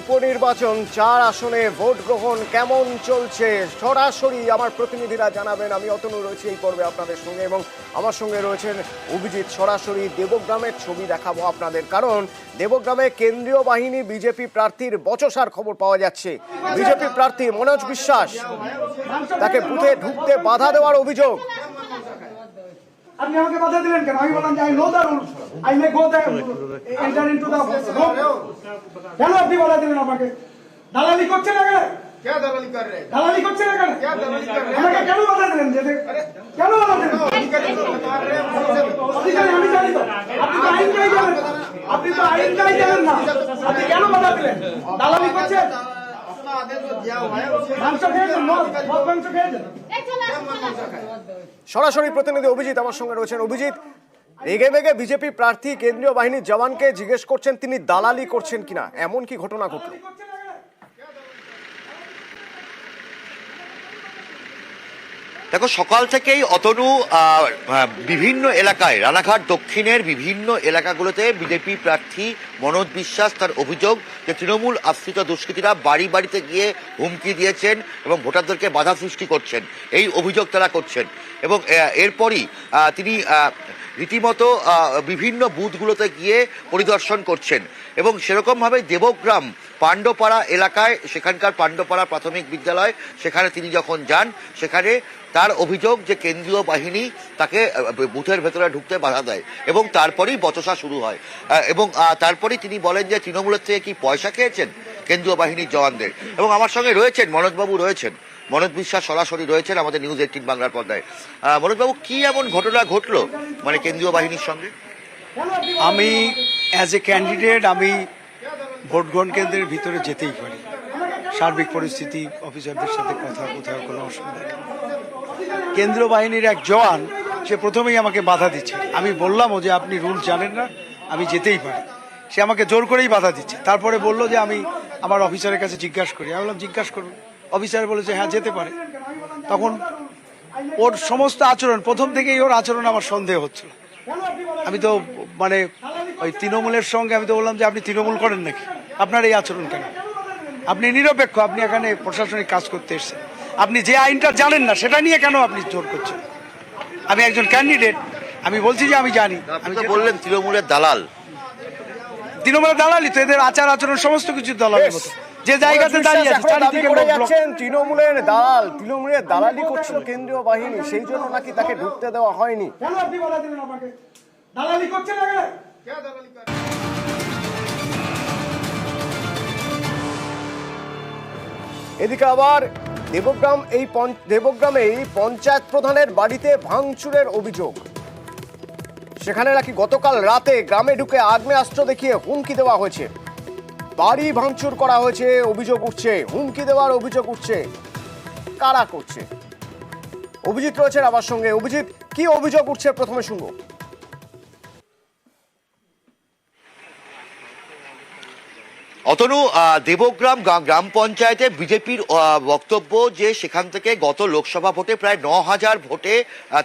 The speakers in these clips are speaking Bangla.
উপনির্বাচন 4 আসনে ভোট গ্রহণ কেমন চলছে সরাসরি আমার প্রতিনিধিরা জানাবেন। আমি অতনু রয়েছি এই পর্বে আপনাদের সঙ্গে এবং আমার সঙ্গে রয়েছেন অভিজিৎ। সরাসরি দেবগ্রামের ছবি দেখাবো আপনাদের, কারণ দেবগ্রামে কেন্দ্রীয় বাহিনী বিজেপি প্রার্থীর বচসার খবর পাওয়া যাচ্ছে। বিজেপি প্রার্থী মনোজ বিশ্বাস, তাকে বুথে ঢুকতে বাধা দেওয়ার অভিযোগ। আপনি আমাকে বাধা দিলেন কেন? আমি বললাম যে I know the rules, I may go the enter into the room. কেন আপনি বাধা দিলেন আমাকে? দালালি করছেন এখানে? क्या दलाली कर रहे हैं? দালালি করছেন এখানে? क्या दलाली कर रहे हैं? আমাকে কেন বাধা দিলেন? কেন বাধা দিলেন? अधिकारी तो बता रहे हैं, অধিকারী আমি জানি তো। আপনি তো আইনটাই জানেন না। আপনি তো আইনটাই জানেন না। আপনি কেন বাধা দিলেন? দালালি করছেন? अपना आदेश जो दिया हुआ है उसके মাংস খেয়েছেন? মদ মাংস খেয়েছেন? সরাসরি প্রতিনিধি অভিজিৎ আমার সঙ্গে রয়েছেন। অভিজিৎ, রেগে মেগে বিজেপি প্রার্থী কেন্দ্রীয় বাহিনীর জওয়ানকে জিজ্ঞেস করছেন তিনি দালালি করছেন কিনা, এমন কি ঘটনা ঘটল? দেখো, সকাল থেকেই অতনু বিভিন্ন এলাকায়, রানাঘাট দক্ষিণের বিভিন্ন এলাকাগুলোতে বিজেপি প্রার্থী মনোজ বিশ্বাস তার অভিযোগ যে তৃণমূল আশ্রিত দুষ্কৃতীরা বাড়ি বাড়িতে গিয়ে হুমকি দিয়েছেন এবং ভোটারদেরকে বাধা সৃষ্টি করছেন, এই অভিযোগ তারা করছেন। এবং এরপরই তিনি রীতিমতো বিভিন্ন বুথগুলোতে গিয়ে পরিদর্শন করছেন এবং সেরকমভাবে দেবগ্রাম পাণ্ডপাড়া এলাকায়, সেখানকার পাণ্ডপাড়া প্রাথমিক বিদ্যালয়, সেখানে তিনি যখন যান সেখানে তার অভিযোগ যে কেন্দ্রীয় বাহিনী তাকে বুথের ভেতরে ঢুকতে বাধা দেয় এবং তারপরেই বচসা শুরু হয়। এবং তারপরেই তিনি বলেন যে তৃণমূলের থেকে কি পয়সা খেয়েছেন কেন্দ্রীয় বাহিনীর জওয়ানদের। এবং আমার সঙ্গে রয়েছেন মনোজবাবু, রয়েছেন মনোজ বিশ্বাস সরাসরি রয়েছেন আমাদের নিউজ 18 বাংলার পর্দায়। মনোজবাবু, কি এমন ঘটনা ঘটলো মানে কেন্দ্রীয় বাহিনীর সঙ্গে? আমি অ্যাজ এ ক্যান্ডিডেট আমি ভোট গ্রহণ কেন্দ্রের ভিতরে যেতেই পারি। সার্বিক পরিস্থিতি, অফিসারদের সাথে কথা, কোথাও কোনো অসুবিধা নেই। কেন্দ্রীয় বাহিনীর এক জওয়ান সে প্রথমেই আমাকে বাধা দিচ্ছে। আমি বললামও যে আপনি রুলস জানেন না, আমি যেতেই পারি। সে আমাকে জোর করেই বাধা দিচ্ছে। তারপরে বলল যে আমি আমার অফিসারের কাছে জিজ্ঞাসা করি। আমি বললাম জিজ্ঞাসা করুন। অফিসার বলেছে হ্যাঁ যেতে পারে। তখন ওর সমস্ত আচরণ, প্রথম থেকেই ওর আচরণ আমার সন্দেহ হচ্ছিল। আমি তো মানে ওই তৃণমূলের সঙ্গে আমি তো বললাম যে আপনি তৃণমূল করেন নাকি, আপনার এই আচরণ কেন? আপনি নিরপেক্ষ, আপনি এখানে প্রশাসনিক কাজ করতে এসেছেন, আপনি যে আইনটা জানেন না সেটা নিয়ে কেন আপনি জোর করছেন? আমি একজন ক্যান্ডিডেট, আমি বলছি যে আমি জানি। আপনি তো বললেন তৃণমূলের দালাল। তৃণমূলের দালালি তো, এদের আচার আচরণ সমস্ত কিছু দালালের মতো। যে জায়গাতে দাঁড়িয়ে আছে চারিদিকে লোক ব্লক। তৃণমূলের দালাল, তৃণমূলের দালালি করছিল কেন্দ্রীয় বাহিনী, সেই জন্য নাকি তাকে ঢুকতে দেওয়া হয়নি। কেন আপনি বাধা দিলেন আমাকে? দালালি করছেন এখানে? क्या दलाली कर रहे हैं? এদিকে আবার দেবগ্রামে পঞ্চায়েত প্রধানের বাড়িতে ভাঙচুরের অভিযোগ। সেখানে নাকি গতকাল রাতে গ্রামে ঢুকে আগ্নেয়াস্ত্র দেখিয়ে হুমকি দেওয়া হয়েছে, বাড়ি ভাঙচুর করা হয়েছে অভিযোগ উঠছে, হুমকি দেওয়ার অভিযোগ উঠছে। কারা করছে? অভিজিৎ রয়েছেন আমার সঙ্গে। অভিজিৎ, কি অভিযোগ উঠছে প্রথমে শুনবো। অতনু, দেবগ্রাম গ্রাম পঞ্চায়েতে বিজেপির বক্তব্য যে সেখান থেকে গত লোকসভা ভোটে প্রায় 9000 ভোটে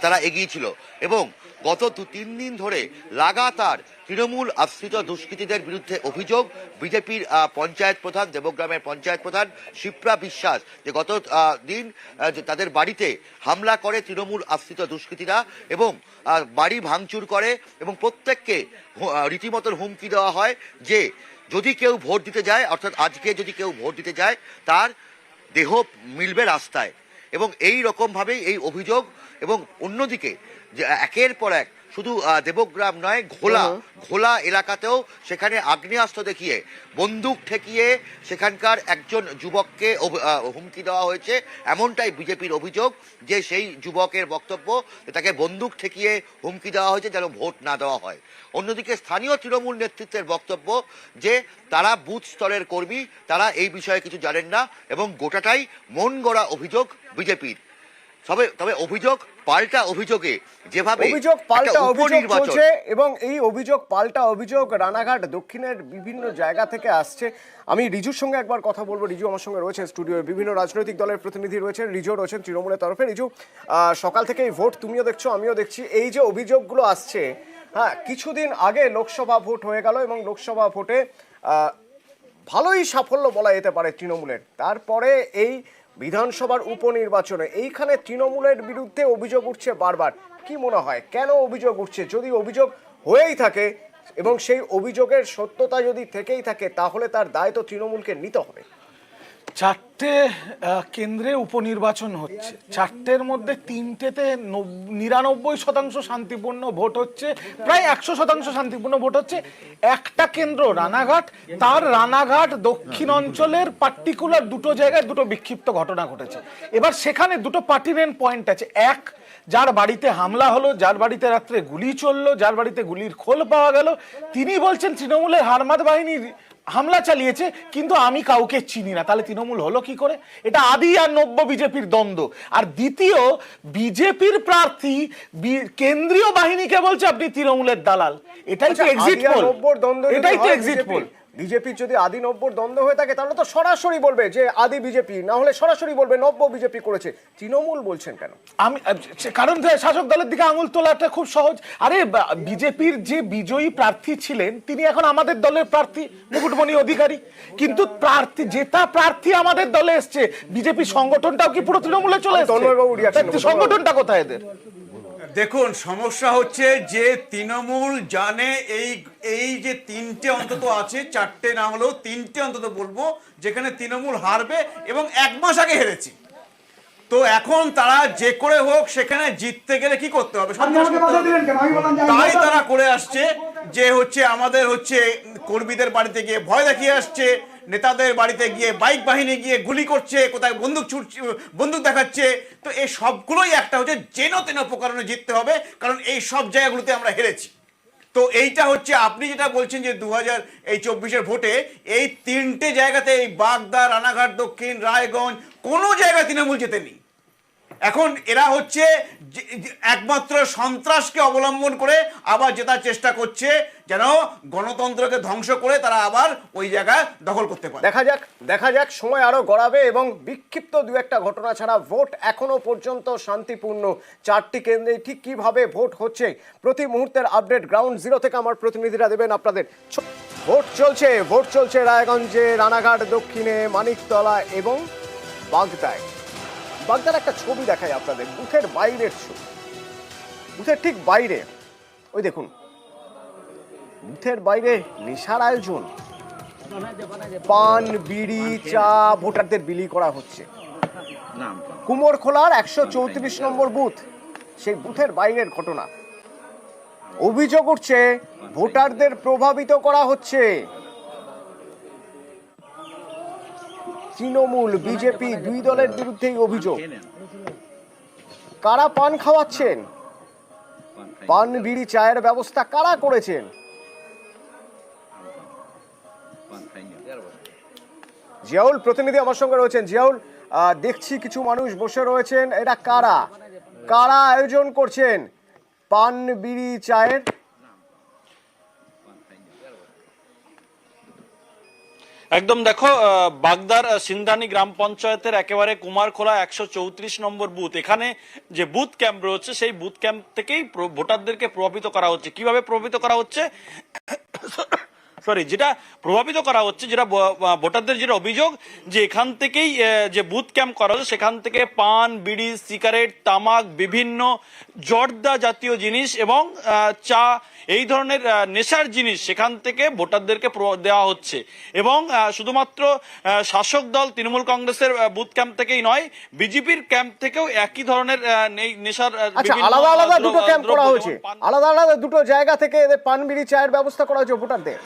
তারা এগিয়েছিল এবং গত 2-3 দিন ধরে লাগাতার তৃণমূল আশ্রিত দুষ্কৃতীদের বিরুদ্ধে অভিযোগ। বিজেপির পঞ্চায়েত প্রধান, দেবগ্রামের পঞ্চায়েত প্রধান শিপ্রা বিশ্বাস, যে গত দিন তাদের বাড়িতে হামলা করে তৃণমূল আশ্রিত দুষ্কৃতীরা এবং বাড়ি ভাঙচুর করে এবং প্রত্যেককে রীতিমতো হুমকি দেওয়া হয় যে যদি কেউ ভোট দিতে যায়, অর্থাৎ আজকে যদি কেউ ভোট দিতে যায় তার দেহ মিলবে রাস্তায়। এবং এই রকমভাবেই এই অভিযোগ। এবং অন্যদিকে যে একের পর এক শুধু দেবগ্রাম নয়, ঘোলা এলাকাতেও সেখানে আগ্নেয়াস্ত্র দেখিয়ে, বন্দুক ঠেকিয়ে সেখানকার একজন যুবককে হুমকি দেওয়া হয়েছে, এমনটাই বিজেপির অভিযোগ। যে সেই যুবকের বক্তব্য তাকে বন্দুক ঠেকিয়ে হুমকি দেওয়া হয়েছে যেন ভোট না দেওয়া হয়। অন্যদিকে স্থানীয় তৃণমূল নেতৃত্বের বক্তব্য যে তারা বুথ স্তরের কর্মী, তারা এই বিষয়ে কিছু জানেন না এবং গোটাটাই মন গড়া অভিযোগ বিজেপির। তবে অভিযোগ পাল্টা অভিযোগে যেভাবে অভিযোগ পাল্টা অভিযোগ চলছে এবং এই অভিযোগ পাল্টা অভিযোগ রানাঘাট দক্ষিণের বিভিন্ন জায়গা থেকে আসছে। আমি রিজুর সঙ্গে একবার কথা বলবো। রিজু আমার সঙ্গে রয়েছেন স্টুডিওর, বিভিন্ন রাজনৈতিক দলের প্রতিনিধি রয়েছেন। রিজু রয়েছেন তৃণমূলের তরফে। রিজু, সকাল থেকে এই ভোট তুমিও দেখছো আমিও দেখছি, এই যে অভিযোগগুলো আসছে, হ্যাঁ কিছুদিন আগে লোকসভা ভোট হয়ে গেল এবং লোকসভা ভোটে ভালোই সাফল্য বলা যেতে পারে তৃণমূলের। তারপরে এই বিধানসভার উপনির্বাচনে এইখানে তৃণমূলের বিরুদ্ধে অভিযোগ উঠছে বারবার। কি মনে হয় কেন অভিযোগ উঠছে? যদি অভিযোগ হয়েই থাকে এবং সেই অভিযোগের সত্যতা যদি থেকেই থাকে তাহলে তার দায় তো তৃণমূলকে নিতে হবে। চারটে কেন্দ্রে উপনির্বাচন হচ্ছে, চারটের মধ্যে তিনটেতে 99% শান্তিপূর্ণ ভোট হচ্ছে, প্রায় 100% শান্তিপূর্ণ ভোট হচ্ছে। একটা কেন্দ্র রানাঘাট, তার রানাঘাট দক্ষিণ অঞ্চলের পার্টিকুলার দুটো জায়গায় দুটো বিক্ষিপ্ত ঘটনা ঘটেছে। এবার সেখানে দুটো পার্টিনেন্ট পয়েন্ট আছে। এক, যার বাড়িতে হামলা হলো, যার বাড়িতে রাত্রে গুলি চললো, যার বাড়িতে গুলির খোল পাওয়া গেল, তিনি বলছেন তৃণমূলের হারমাদ বাহিনী হামলা চালিয়েছে, কিন্তু আমি কাউকে চিনি না। তাহলে তৃণমূল হলো কি করে? এটা আদি আর নব্য বিজেপির দ্বন্দ্ব। আর দ্বিতীয়, বিজেপির প্রার্থী কেন্দ্রীয় বাহিনীকে বলছে আপনি তৃণমূলের দালাল। এটাই তো এক্সিট পোল, এটাই তো এক্সিট পোল। বিজেপির যদি আদি নব্যর দ্বন্দ্ব হয়ে থাকে তাহলে তো সরাসরি বলবে যে আদি বিজেপি, না হলে সরাসরি বলবে নব্য বিজেপি করেছে। তৃণমূল বলছেন কেন? আমি কারণ শাসক দলের দিকে আঙুল তোলাটা খুব সহজ। আরে বিজেপির যে বিজয়ী প্রার্থী ছিলেন তিনি এখন আমাদের দলের প্রার্থী মুকুটমণি অধিকারী, কিন্তু প্রার্থী জেতা প্রার্থী আমাদের দলে এসছে। বিজেপি সংগঠনটাও কি পুরো তৃণমূলে চলে এসছে? সংগঠনটা কোথায় এদের? দেখুন, সমস্যা হচ্ছে যে তৃণমূল জানে এই যে তিনটে অন্তত আছে, চারটে না হলেও তিনটে অন্তত বলবো যেখানে তৃণমূল হারবে, এবং 1 মাস আগে হেরেছি। তো এখন তারা যে করে হোক সেখানে জিততে গেলে কি করতে হবে? তাই তারা করে আসছে যে আমাদের কর্মীদের বাড়িতে গিয়ে ভয় দেখিয়ে আসছে, নেতাদের বাড়িতে গিয়ে বাইক বাহিনী গিয়ে গুলি করছে, কোথায় বন্দুক দেখাচ্ছে। তো এই সবগুলোই একটা যেন তেন প্রকারণে জিততে হবে, কারণ এই সব জায়গাগুলোতে আমরা হেরেছি। তো এইটা আপনি যেটা বলছেন যে 2024 ভোটে এই তিনটে জায়গাতে, এই বাগদা, রানাঘাট দক্ষিণ, রায়গঞ্জ, কোনো জায়গায় তৃণমূল জেতেনি। এখন এরা একমাত্র সন্ত্রাসকে অবলম্বন করে আবার জেতার চেষ্টা করছে, যেন গণতন্ত্রকে ধ্বংস করে তারা আবার ওই জায়গায় দখল করতে পারে। দেখা যাক সময় আরো গড়াবে, এবং বিক্ষিপ্ত দু একটা ঘটনা ছাড়া ভোট এখনো পর্যন্ত শান্তিপূর্ণ। চারটি কেন্দ্রে ঠিক কিভাবে ভোট হচ্ছে প্রতি মুহূর্তের আপডেট গ্রাউন্ড জিরো থেকে আমার প্রতিনিধিরা দেবেন আপনাদের। ভোট চলছে রায়গঞ্জে, রানাঘাট দক্ষিণে, মানিকতলা এবং বাগদায়। বাগদার একটা ছবি দেখাই আপনাদের, বুথের বাইরের ছবি, বুথের ঠিক বাইরে ওই দেখুন, বুথের বাইরে নেশার আয়োজন, পান, বিড়ি, চা ভোটারদের বিলি করা হচ্ছে। কুমোরখোলার 134 নম্বর বুথ, সেই বুথের বাইরের ঘটনা। অভিযোগ উঠছে ভোটারদের প্রভাবিত করা হচ্ছে। তৃণমূল বিজেপি দুই দলের বিরুদ্ধেই অভিযোগ। কারা পান খাওয়াচ্ছেন? পান, বিড়ি, চায়ের ব্যবস্থা কারা করেছেন? জিয়াউল প্রতিনিধি আমার সঙ্গে রয়েছেন। জিয়াউল, দেখছি কিছু মানুষ বসে রয়েছেন, এটা কারা কারা আয়োজন করছেন পান, বিড়ি, চায়ের? একদম দেখো, বাগদার সিন্দানি গ্রাম পঞ্চায়েতের একেবারে কুমারখোলা 134 নম্বর বুথ, এখানে যে বুথ ক্যাম্প রয়েছে সেই বুথ ক্যাম্প থেকেই ভোটারদেরকে প্রভাবিত করা হচ্ছে। কিভাবে প্রভাবিত করা হচ্ছে? যেটা প্রভাবিত করা হচ্ছে, যেটা ভোটারদের যেটা অভিযোগ, যে এখান থেকেই যে বুথ ক্যাম্প করা হচ্ছে সেখান থেকে পান, বিড়ি, সিগারেট, তামাক, বিভিন্ন জর্দা জাতীয় জিনিস এবং চা, এই ধরনের নেশার জিনিস সেখান থেকে ভোটারদেরকে দেওয়া হচ্ছে। এবং শুধুমাত্র শাসক দল তৃণমূল কংগ্রেসের বুথ ক্যাম্প থেকেই নয়, বিজেপির ক্যাম্প থেকেও একই ধরনের নেশার আলাদা আলাদা দুটো ক্যাম্প করা হয়েছে, আলাদা আলাদা দুটো জায়গা থেকে পান, বিড়ি, চায়ের ব্যবস্থা করা হয়েছে ভোটারদের।